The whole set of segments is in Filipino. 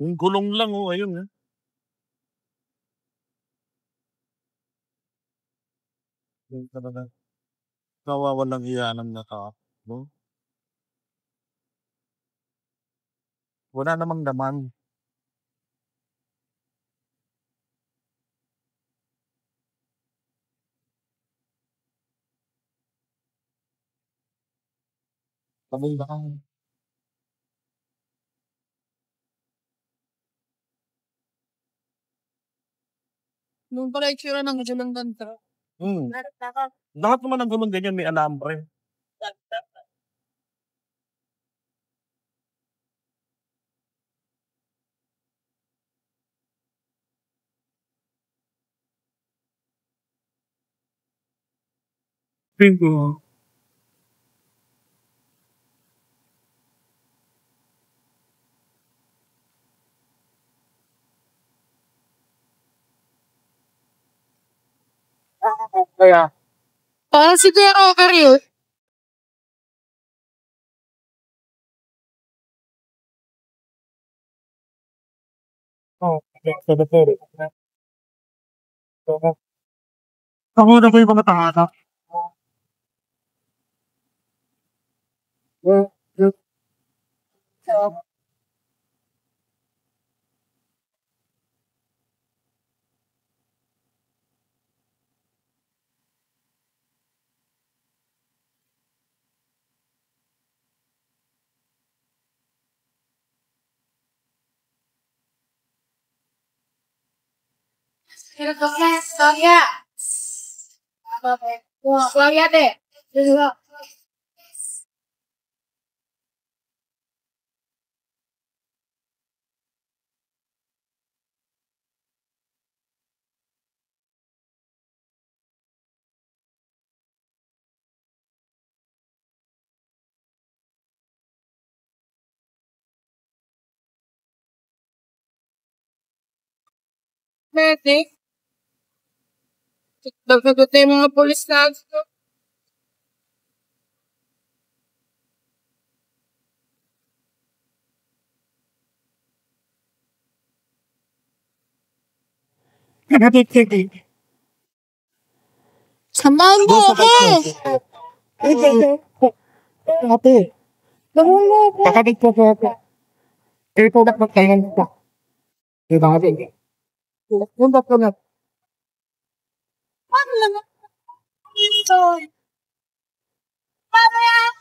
Yung gulong lang, oh, ayun, eh. Yung talaga, kawawalang iyanan na tao, no? Wala namang laman. Sabay lang. Nung pala itsura ng gulong ng truck. Lahat naman ng gulong ganyan may alambre. Bingo. Kaya. Siguro kayo. Oh, okay. Ako na po yung mga tangata. Gloria deh. Medic. Dagdagot na yung mga polis na gusto. Samahan mo ako! Ate. Kakabit po ako. Pero po dapat magkaingan po. Diba nga din? Yung dapat na. Paano lang? Ito. Paano yan?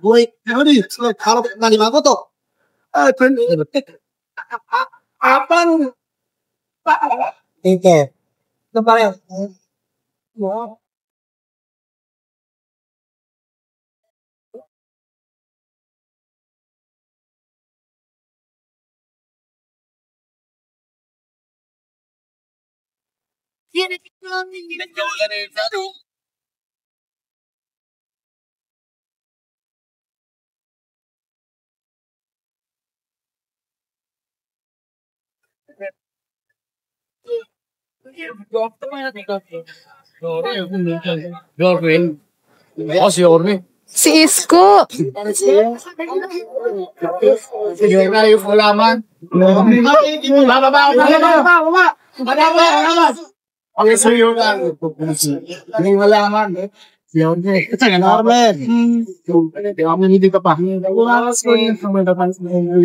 Boy, howdy. So, kalau nani mago to? Apaan? Inte. Ito pa rin. Girlfriend. Si Orme. Si Isko. Sige na yung kulaman. Bababa. Ang sa'yo na. Ang malaman. Si Orme. Norman. Hindi ka pa. Kulaman ko yun. May napansin na yung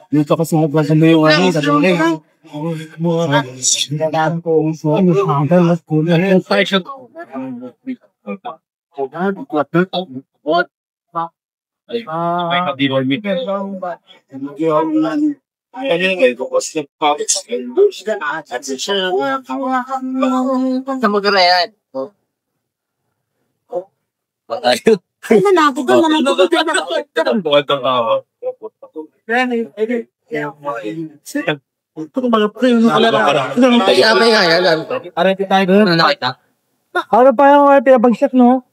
dito kasi nagbasan mo yung ano sa dole. Sinadaan ko ang suwan. Hanggang mas kulang yung fashion. May ka-deal meet. Sa mag-reyan. Ano na ako doon naman Ano pa yung pinabagsak, no?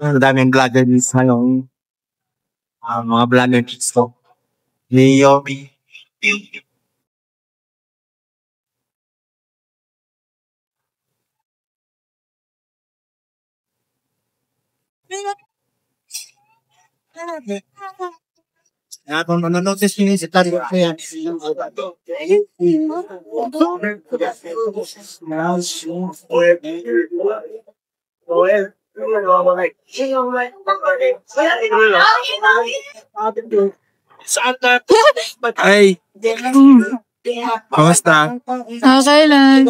Ang daming vlogger sa yung mga vlogger ko. Ni Yomi. Kung nanonotice nyo si Tari ko yan. Ay, kamusta? Okay lang.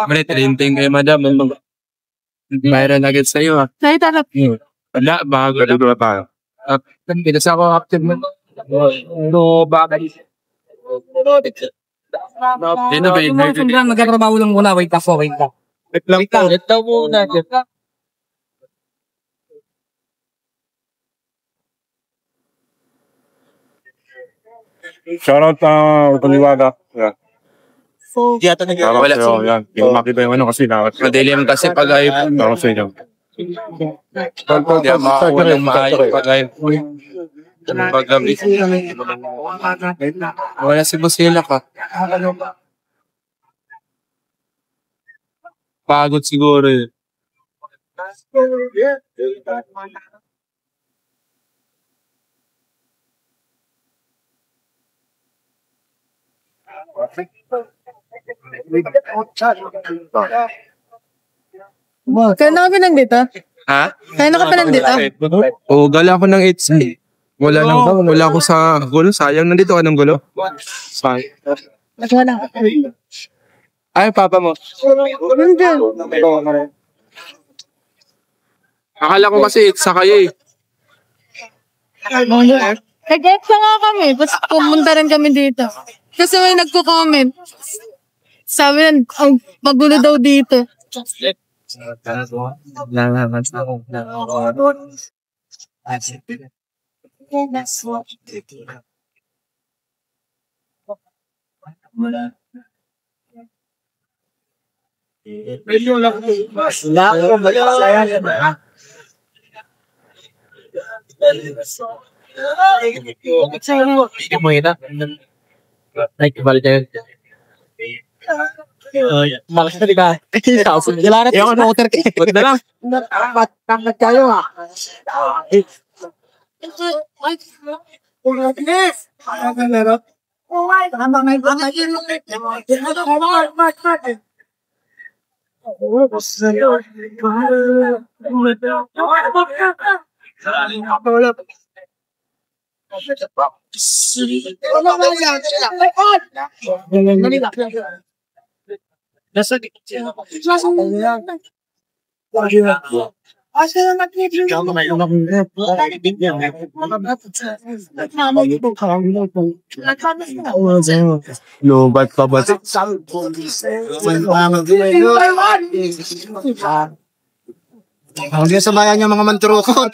Maritrinting kayo, madam. Mayroon agad sa'yo, ha? Kahit ano. Wala, bago na ba tayo? Pinas ako active mo. No, bakit? Yun na ba yun? Magkatrabaho lang muna. Wait lang. Wait lang muna. Shoutout Paniwaga. Yeah. Wala. Yan. Hindi ko makita yung ano kasi nakakit. Madilim kasi pag ay Taro sa inyo. Hindi makakuha ng maayos pag ay paggabi. Wala si Busila ka. Pagod siguro eh. Kaya na ka pa nandito? Ha? Kaya na ka pa nandito? Oo, gala ako ng 8 Wala lang daw. Wala ako sa gulo. Sayang, nandito ka ng gulo. Wala. Ay, papa mo. Nandun. Akala ko kasi 8 sa kayo eh. Nag-ex na nga kami. Tapos pumunta rin kami dito. Kasi may nagko-comment. Sabi na, ang magulo daw dito. Malas na, di ba? Kailangan natin sa motor kayo. Huwag na lang. Bakit kayo, ha? Lubat pa ba? Hindi sa bayan yung mga manturukot.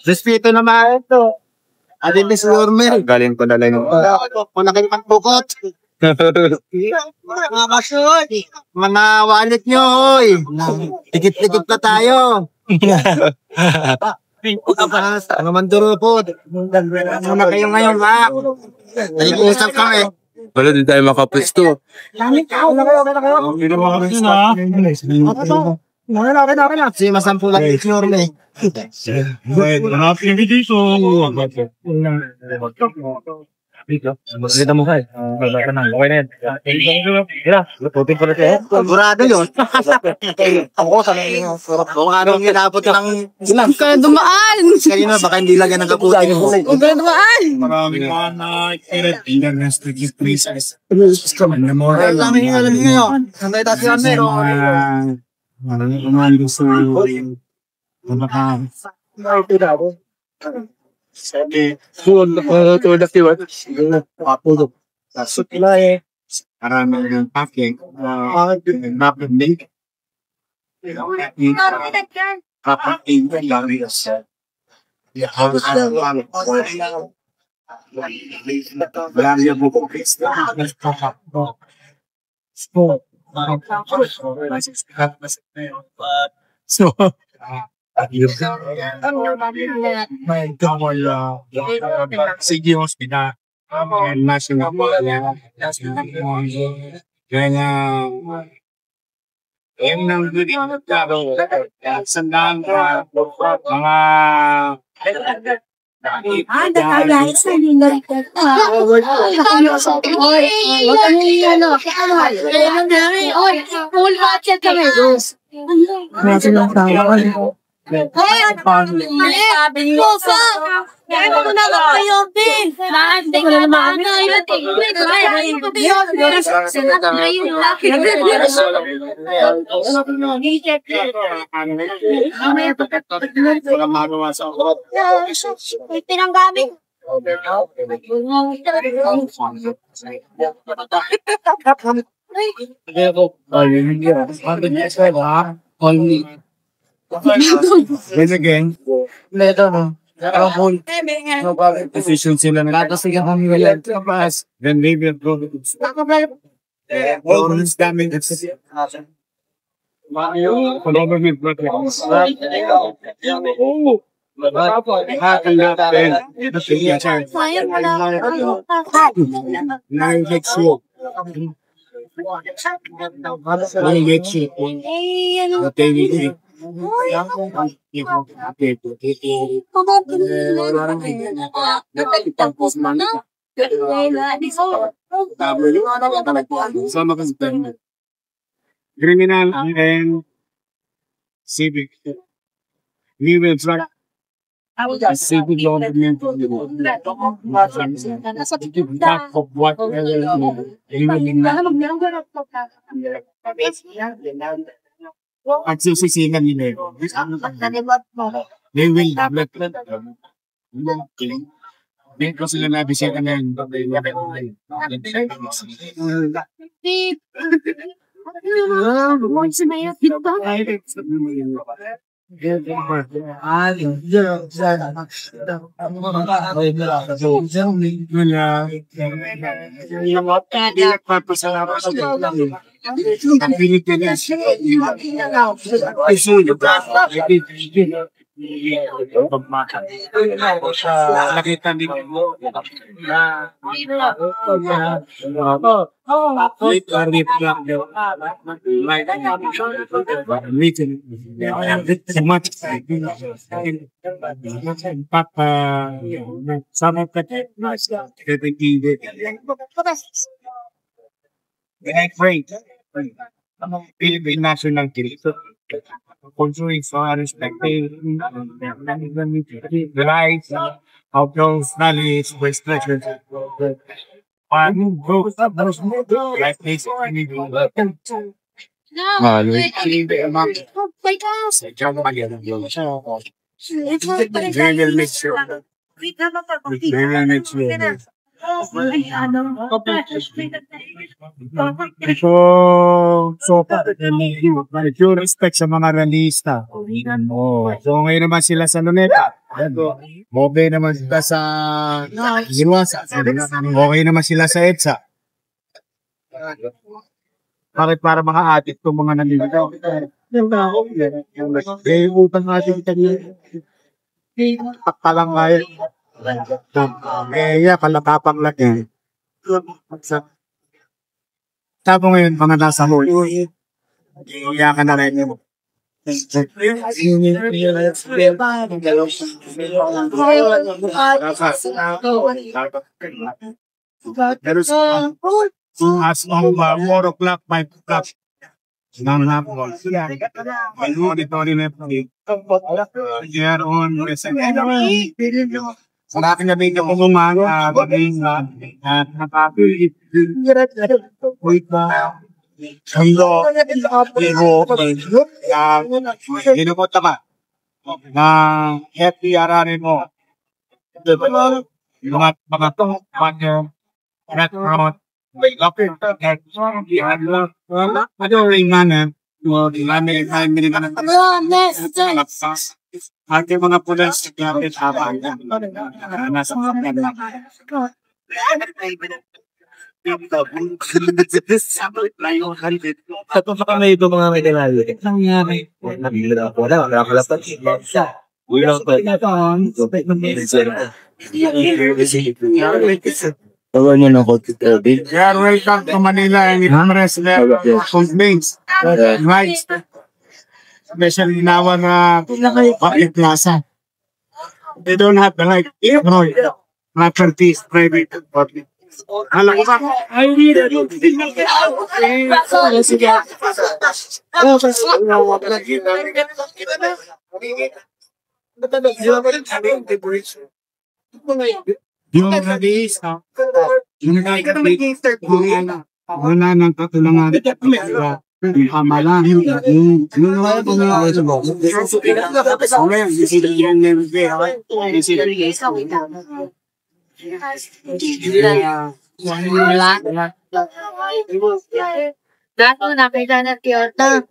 Respeto naman ito. Adin ni Slurmer. Galing ko na lang yung... Kung naking manturukot. Mga kasod. Mga wallet nyo, oy. Tikit-tikit na tayo. Mga manturukot. Ano na kayo ngayon, ha? Nag-iusap kami. Wala din tayo makapwesto. Si masampulan ni Slurmer. Sigurado yun. Ako sa kung anong inabot ng Huwag ka na dumaan! kanina, baka hindi lagyan ng kaputi. Huwag ka na dumaan! Alam niyo. Sandali tayo si Amero. Marami ng packing. Napindig. Kapatid ng Larios. Marami ang bukong Kristo. So, may gawala. Sige, hospital. National kaya yung nang sandaan ka mga Nakagayos na din na rin. Oy, full budget kami. Medyo lang tawa. Sabi mo sa kaya mo na kayo, Bin. Hindi ko naman mga magawa sa orat. pinanggamit. Then again, decision sila na then maybe a problem. Problems damage. Government programs. Sayang mo na. Now get you. Now get you. Eh, ano? Sama ka sa criminal and civic. We will track civic law of what at susisingan nila yun. They will Dito ko sila nabisita na yun. Nakita din mo na Philippine national team. Controlling for respecting the rights of those values with pleasure. Like this, With due respect sa mga realista. So ngayon naman sila sa Luneta. Okay naman sila sa Ginwasa. Okay naman sila sa EDSA. Bakit para mga adik itong mga nandito? Eh, utang natin kanina. Pagpalang nga yun. Kalapapang lang yan. Sabi ngayon, mga nasa huli. Iyakan na rin yun. Pero as of 4 o'clock, 5 o'clock, nang hapon. May auditorium na po. Here on sa akin na video ko mga maging nakapili. Wait na. Hello. Hinukot naman ng FDRR mo. Mga to, may lapit. Ano rin nga na, ate mga pulas kapit habang nasa May ito mga may tinali. Nangyari. Wala kalapit. Welcome to Manila and Emirates complaints. Right. Especially now na public plaza. They don't have the like properties, private public. Alam ko ba? I need it. Yung release, wala nang katulangan. Amalan. Dato nakita na Kyoto.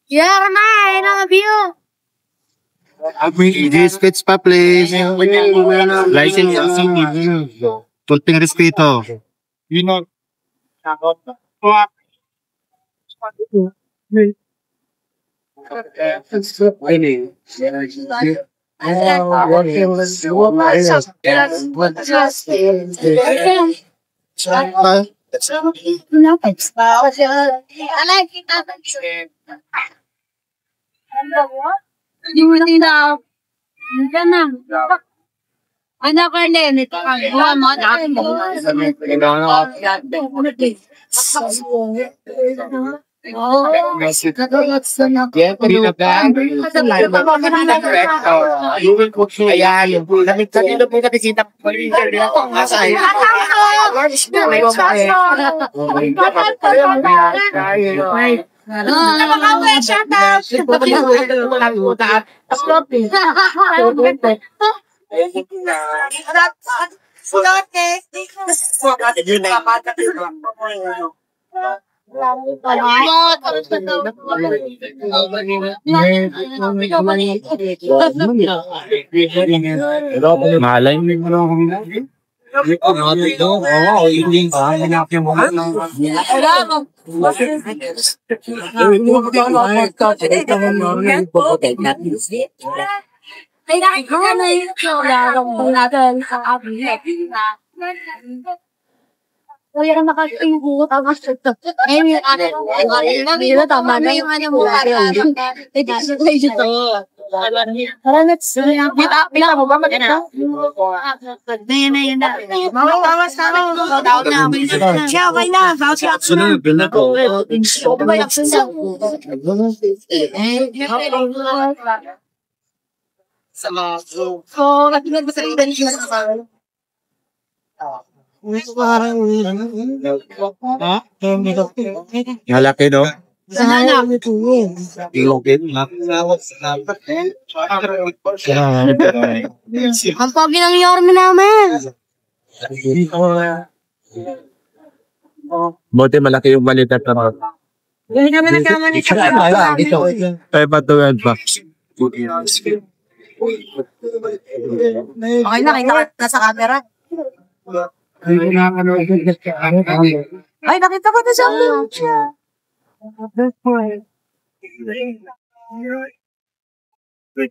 Yeah, na, ang view. This fits pa, please. License. Tulping respeto. You know, Hindi na. Hindi na. Anak ko rin, ito ang buwan mo. malay Kaya nakakaibuot ang asito. Ngayon yung ano, tama na yung ano mo. Pila mo ba maganda? Hindi na yun na. Mawawas na ako. Siya, okay na. sunod, bila ko. So, nakinig ba sa iba niya? Yung laki, no? Ang pogi ng yorme namin. Buti malaki yung balikat na. Hindi kami nagkama ni Ay, patuwan pa. Okay na, nasa camera. Ay, nakita ko na siya. Wait,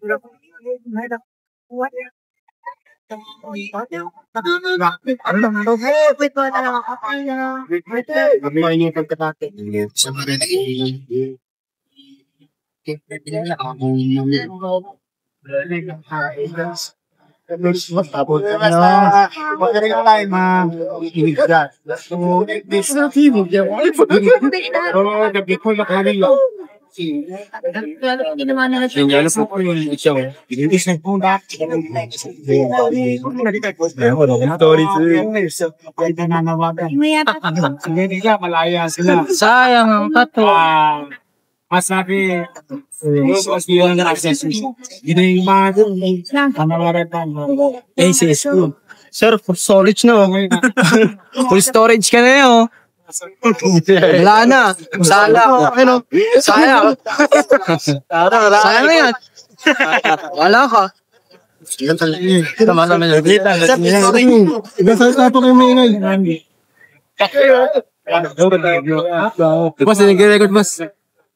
na lang ako. Sayang ang kato. Masabi, mas yun ang access. Ginayin mga Aces. Sir, full storage na. Full storage ka na yun. Wala na. Sala. Ano? Sayang. Sayang na yan. Wala ka. Tama-tama nyo. Boss, nag-record, boss.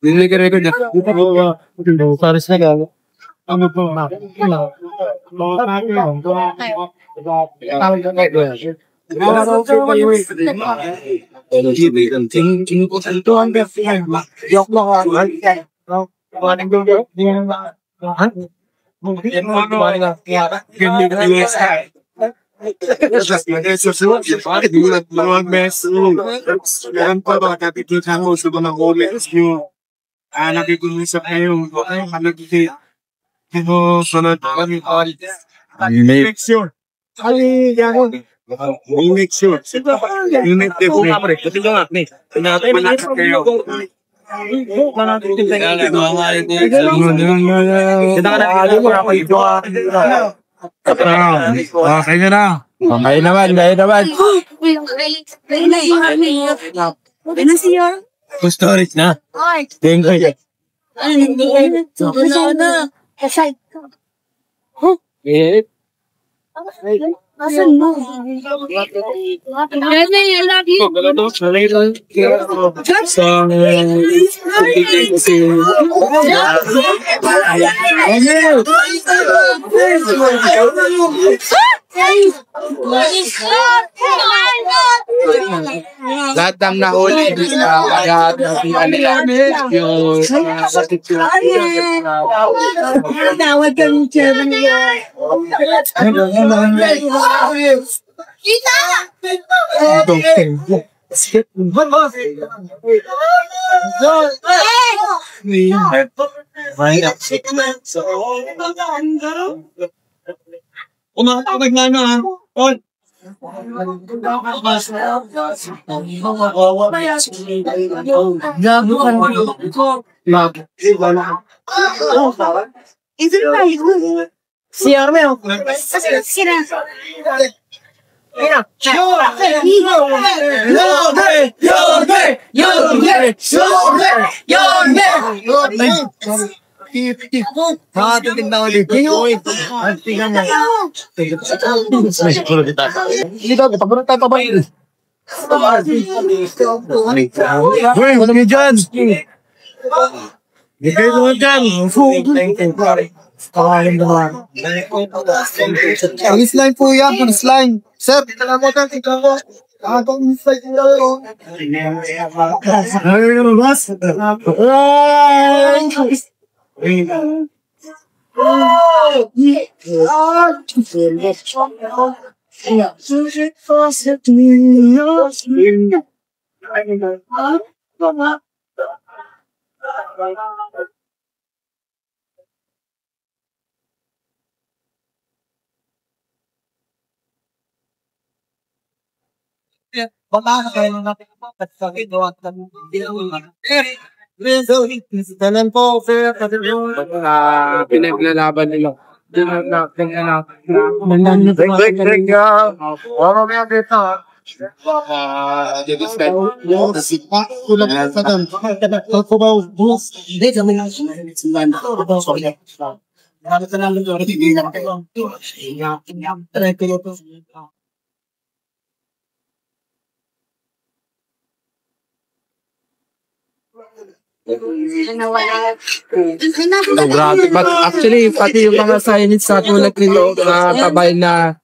Nag-record na. Paris na gago. ano po? Nakikulisap kayo. Pero sunod kami make sure. We make sure. You make the whole kayo. Okay na. Okay naman, Full storage na. Thank you. Asan mo? Yan na yun lagi. Lahat ng nahuli lahat ng yung Tawag kami chairman niya. Kita! Umakatawag na ano ha? On! Si Armeo. Sira. Police line po yan, police line. Sir, alam mo tayo, tingnan ko. Police line yun. Baka kaya natin pagkakit o at Tanan po, sir. Pinaglalaban nila. So, grabe. But actually, pati yung mga signage sa tulad nito, tabay na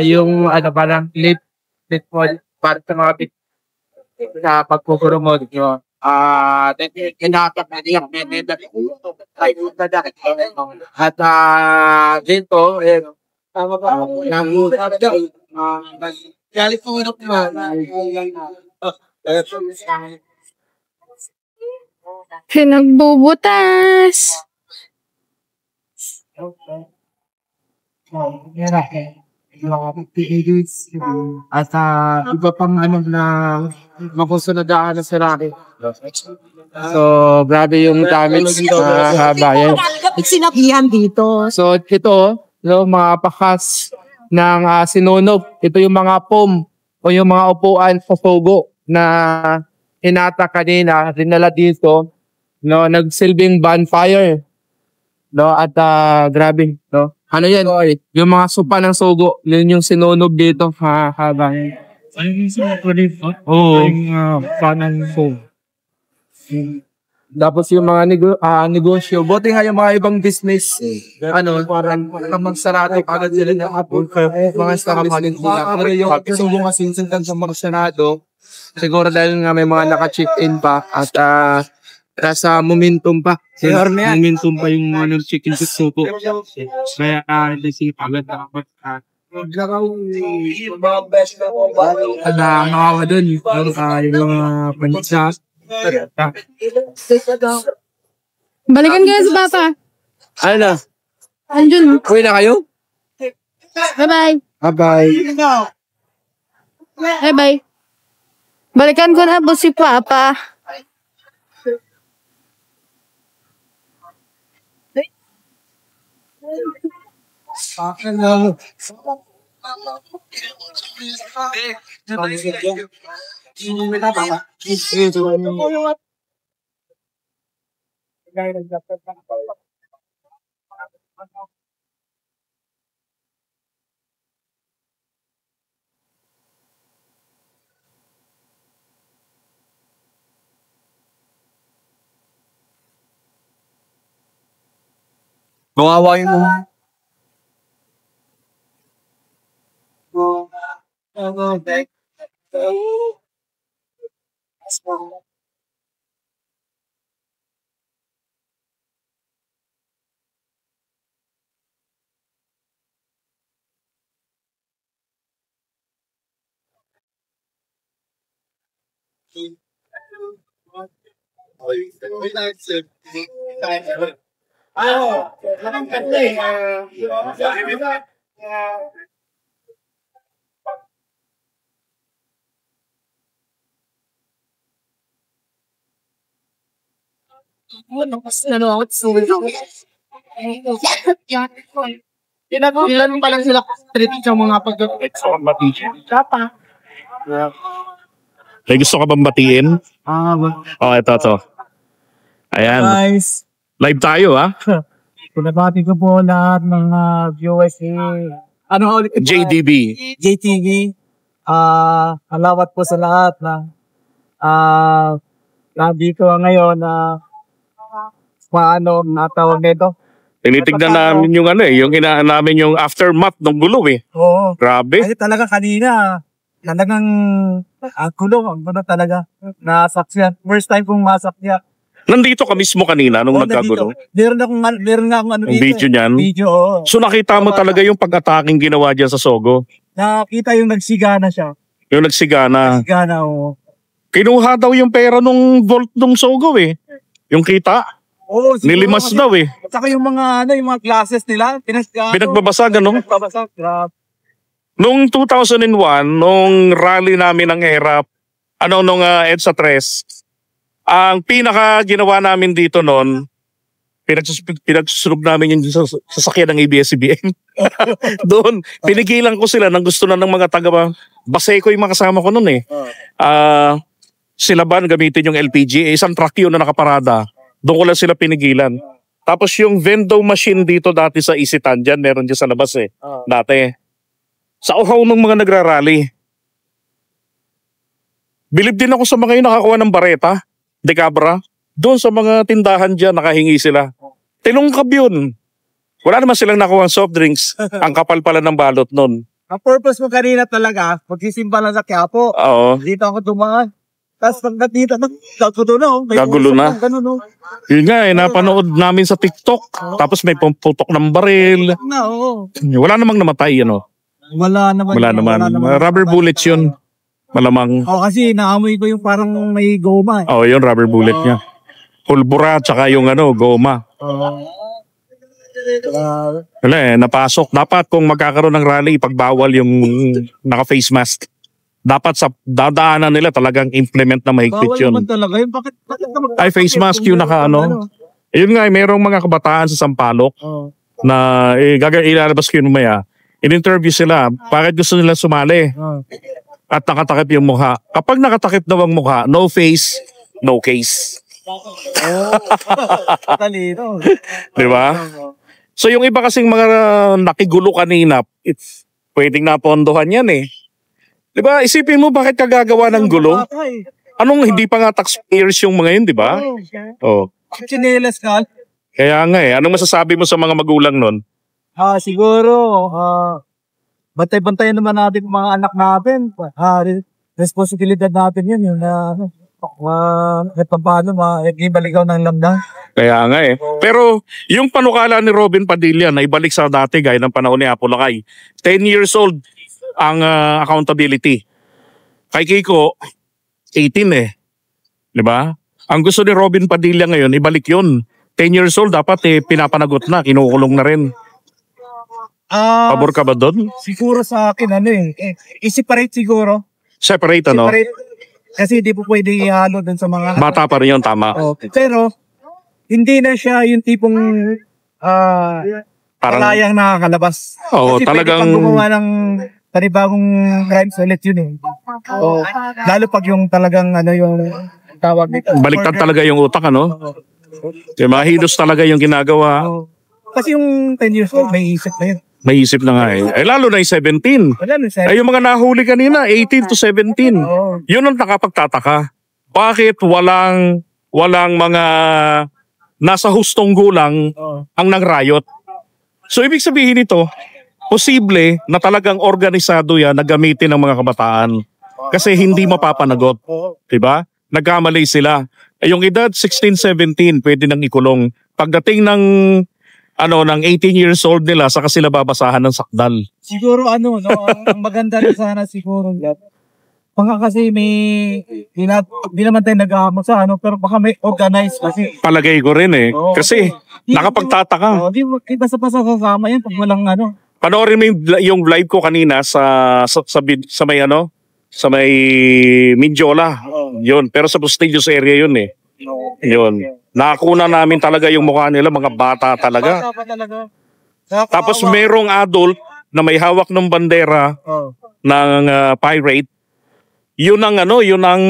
yung parang late fall para sa mga bit sa pagpupromote nyo. Kinatak na niya at dito, tama ba? California Pinagbubutas. At iba pang na makusunodaan na sirari. So, grabe yung damage sa bayan. Sinabihan dito. So, ito, mga pakas ng sinunog. Ito yung mga pom o yung mga upuan sa Sogo na hinata kanina, rinala dito, nagsilbing bonfire. At grabe, ano yan? Yung mga sopa ng Sogo, yun yung sinunog dito, habang. Oo. Panang Sogo. Tapos yung mga negosyo, buti nga yung mga ibang business, parang magsarado agad sila ng mga establishment nila. Pero yung Sogo kasi sa mga sarado, siguro dahil nga may mga naka-check-in pa at nasa momentum pa. Momentum pa yung check-in sa Sogo. Kaya kasi agad dapat nakawa dun yung mga pansas. Balikan kayo sa papa. Ano na? Andiyan. Uwi na kayo? Bye-bye. Bye-bye. Bye-bye. Balikan ko na po si papa. Kawawa yung Ilan pa lang sila treat sa mga May gusto ka bang batiin? Ito. Ayan. Guys, Live tayo, ha? pinabati ko po lahat ng viewers ni JDB. JTV. Salamat po sa lahat na nandito ngayon na paano natawag nito. Tinitignan namin yung yung inaan namin yung aftermath ng gulo Oo. Grabe. Kasi talaga kanina, talagang gulo talaga. Nasaksyan. First time kong masaksyan. Nandito ka mismo kanina nung nagkagulo. Meron nga akong Yung video niyan. Video, oo. So nakita mo talaga yung pag-attacking ginawa dyan sa Sogo. Nakita yung nagsigana siya. Yung nagsigana. Sigana, oo. Kinuha daw yung pera nung vault nung Sogo Yung kita. Oo, siguro Nilimas kasi- daw At saka yung mga, yung mga classes nila, Pinagbabasag, Pinagbabasag, grabe. Noong 2001, nung rally namin ng ERAP, nung EDSA 3, ang pinaka ginawa namin dito noon, pinagsusunog namin yung sasakyan ng ABS-CBN. Doon, pinigilan ko sila nang gusto na ng mga taga-Baseco yung mga kasama ko noon eh. Sila ba gamitin yung LPG? Isang truck yun na nakaparada. Doon ko lang sila pinigilan. Tapos yung vendo machine dito dati sa Isitan dyan, meron dyan sa labas eh. Dati. Sa uhaw ng mga nagrarally. Bilib din ako sa mga yun nakakuha ng bareta, de cabra. Doon sa mga tindahan dyan, nakahingi sila. Tinungkab yun. Wala naman silang nakuha ng soft drinks. Ang kapal pala ng balot nun. Ang purpose ko kanina talaga, magsisimba lang sa Quiapo. Oo. Dito ako dumaan. Tapos pag nakita, gagulo na. Gagulo na. Yun nga eh, napanood namin sa TikTok. Tapos may pumputok ng baril. Wala namang namatay, Wala naman. Wala naman. Rubber bullets yun. Malamang. Kasi naamoy ko yung parang may goma. Yun, rubber bullet niya. Pulbura, tsaka yung goma. Wala napasok. Dapat kung magkakaroon ng rally, ipagbawal yung naka-face mask. Dapat sa dadaanan nila talagang implement na mahigpit yun. Bawal naman talaga yun. Bakit Ay, face mask yung Ayun nga, merong mga kabataan sa Sampaloc na ilalabas ko yun mamaya. In-interview sila. Bakit gusto nila sumali? At nakatakip yung mukha. Kapag nakatakip daw ang mukha, no face, no case. talino? Diba? So yung iba kasing mga nakigulo kanina, pwedeng napondohan yan eh. Diba? Isipin mo bakit kagagawa ng gulo? Anong hindi pa nga taxpayers yung mga yun, diba? Chinelas ka? Kaya nga eh. Anong masasabi mo sa mga magulang nun? Siguro, bantay-bantayan naman natin mga anak natin. Responsibilidad natin yun. Yung paano baligaw ng lamdang. Kaya nga eh. Pero yung panukala ni Robin Padilla na ibalik sa dati gaya ng panahon ni Apo Lakay, 10 years old ang accountability. Kay Kiko, 18 eh. Diba? Ang gusto ni Robin Padilla ngayon, ibalik yun. 10 years old, dapat pinapanagot na, kinukulong na rin. Pabor ka ba doon? Siguro sa akin, i-separate siguro. Separate, Separate. Kasi hindi po pwede ihalo dun sa mga... Bata pa rin yun, tama. Pero, hindi na siya yung tipong palayang nakakalabas. Oo, talagang... Kasi pwede pang gumawa ng panibagong crimes ulit yun eh. Lalo pag yung talagang yung tawag nito. Baliktad talaga yung utak, Kaya mahilos talaga yung ginagawa. Kasi yung 10 years old, may isip na yun. May isip na nga eh. Lalo na yung 17. Ay yung mga nahuli kanina, 18 to 17. Yun ang nakapagtataka. Bakit walang mga nasa hustong gulang ang nag-riot? So ibig sabihin ito, posible na talagang organisado yan na gamitin ng mga kabataan. Kasi hindi mapapanagot. Diba? Nagkamali sila. Yung edad 16, 17, pwede nang ikulong. Pagdating ng ng 18 years old nila, saka sila babasahan ng sakdal. Siguro ang maganda rin sana siguro yan. Baka kasi di naman tayo nag-ahamag sa pero baka may organized kasi. Palagay ko rin eh. Kasi nakapagtataka. Di basta-basta kasama yan pag walang Panoorin mo yung live ko kanina sa may sa may Mindiola. Yun. Pero sa Bustillos area yun eh. Yun. Nakakuna namin talaga yung mukha nila, mga bata talaga. Bata pa talaga. Tapos merong adult na may hawak ng bandera ng pirate. Yun ang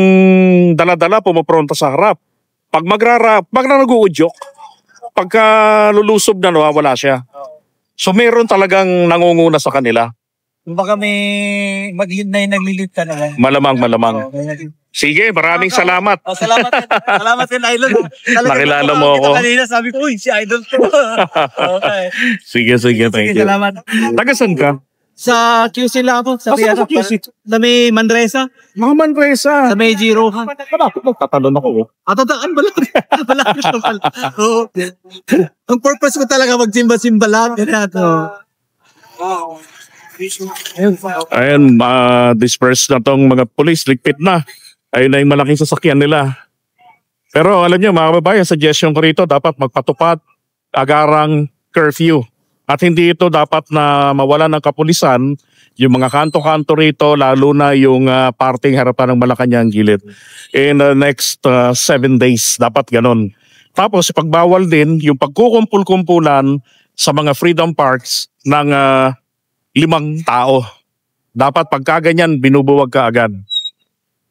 dala-dala pumapronta sa harap. Pag nag-uudyok, pagka lulusob na wala siya. So meron talagang nangunguna sa kanila. Baka may naglilit ka na. Malamang. Sige, maraming salamat. Salamat din, Idol. Nakilala mo ako. Kanina sabi ko, si Idol to. Okay. Sige, thank you. Salamat. Tagasan ka? Sa QC lang ako. Sa QC? Sa may Manresa. Mga Manresa. Sa may Giro. Tatalon ako. Tatandaan ba lang? Ang purpose ko talaga magsimba-simba lang. Ayun, disperse na tong mga police, ligpit na. Ayun na yung malaking sasakyan nila. Pero alam niyo mga kababayan, suggestion ko rito, dapat magpatupad agarang curfew. At hindi ito dapat na mawala ng kapulisan Yung mga kanto-kanto rito, lalo na yung parting harapan ng Malacanang gilid. In the next 7 days, dapat ganon. Tapos pagbawal din yung pagkukumpul-kumpulan sa mga freedom parks ng 5 tao. Dapat pagkaganyan, binubuwag ka agad.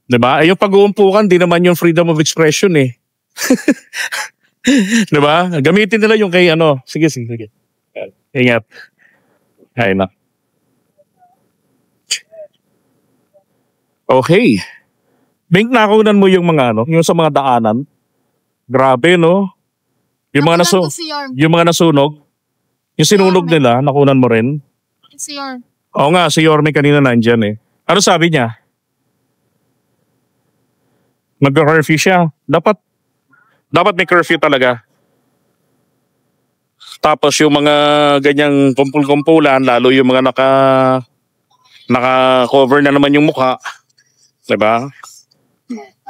Diba? Yung pag-uumpukan, di naman yung freedom of expression eh. Diba? Gamitin nila yung kay ano. Sige. Ingat. Ay na. Okay. Bink, nakunan mo yung mga ano, yung sa mga daanan. Grabe, no? Yung mga yung mga nasunog. Yung sinunog nila, nakunan mo rin. Si Yorm. Oo nga, si Yorme kanina nandyan eh. Ano sabi niya? Mag-curfew siya. Dapat may curfew talaga. Tapos yung mga ganyang kumpul-kumpulan, lalo yung mga naka-cover na naman yung mukha. Diba?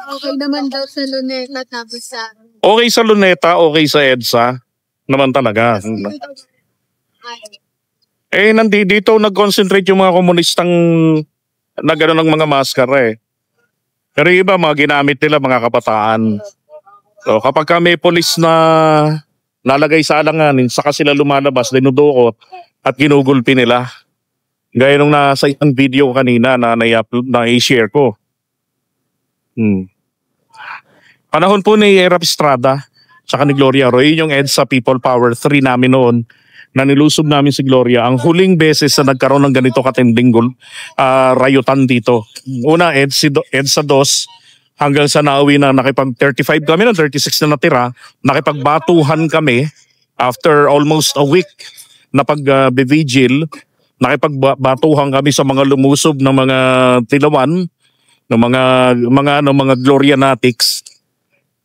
Okay naman daw sa Luneta tapos sa... Okay sa Luneta, okay sa EDSA. Naman talaga. Dito nag-concentrate yung mga komunistang nagano ng mga maskara eh. Pero iba, mga ginamit nila mga kabataan. So kapag may polis na nalagay sa alanganin, saka sila lumalabas, dinudukot at ginugulpi nila. Gaya nung nasa isang video kanina na i-share ko. Panahon po ni Erap Estrada saka ni Gloria Roy, yung EDSA People Power 3 namin noon, na nilusob namin si Gloria, ang huling beses na nagkaroon ng ganito katinding rayutan dito. Una, EDSA 2, hanggang sa nauwi na nakipag-35 kami, 36 na natira, nakipagbatuhan kami after almost a week na pag-vigil, nakipagbatuhan kami sa mga lumusob ng mga tilawan, ng mga Glorianatics.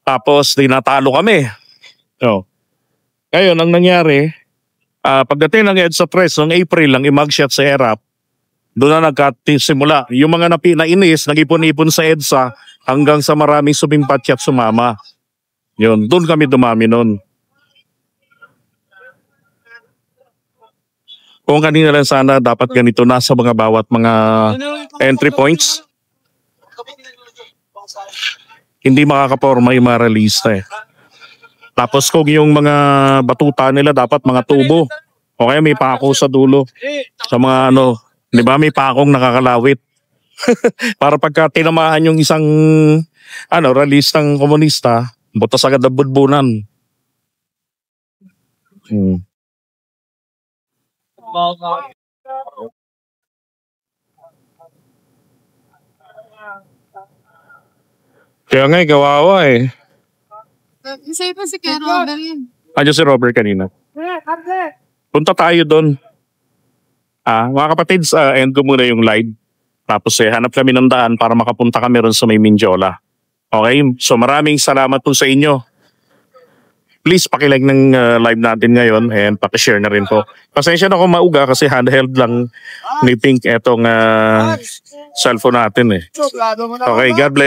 Tapos dinatalo kami. So, ngayon ang nangyari, pagdating ng EDSA 3 noong April, ang imagshot sa ERAP, doon na nagkasimula. Yung mga nainis, nag-ipon-ipon sa EDSA hanggang sa maraming sumimpatya at sumama. Yun, doon kami dumami noon. Kung kanina lang sana dapat ganito na sa mga bawat mga entry points. Hindi makakaporma yung mga realista eh. Tapos kung yung mga batuta nila dapat mga tubo. O kaya may pako sa dulo. Sa mga di ba may pakong nakakalawit. Para pagka tinamaan yung isang realistang komunista, butas agad ang budbunan. Kaya nga kawawa eh. Isa pa si Kuya Robert yun. Andiyan si Robert kanina. Punta tayo doon. Mga kapatids, end ko muna yung live. Tapos hanap kami ng daan para makapunta kami ron sa may Mindiola. Okay? So maraming salamat po sa inyo. Please pakilike ng live natin ngayon and pakishare na rin po. Pasensya na kung mauga kasi handheld lang ni Pink etong cellphone natin eh. Okay, God bless.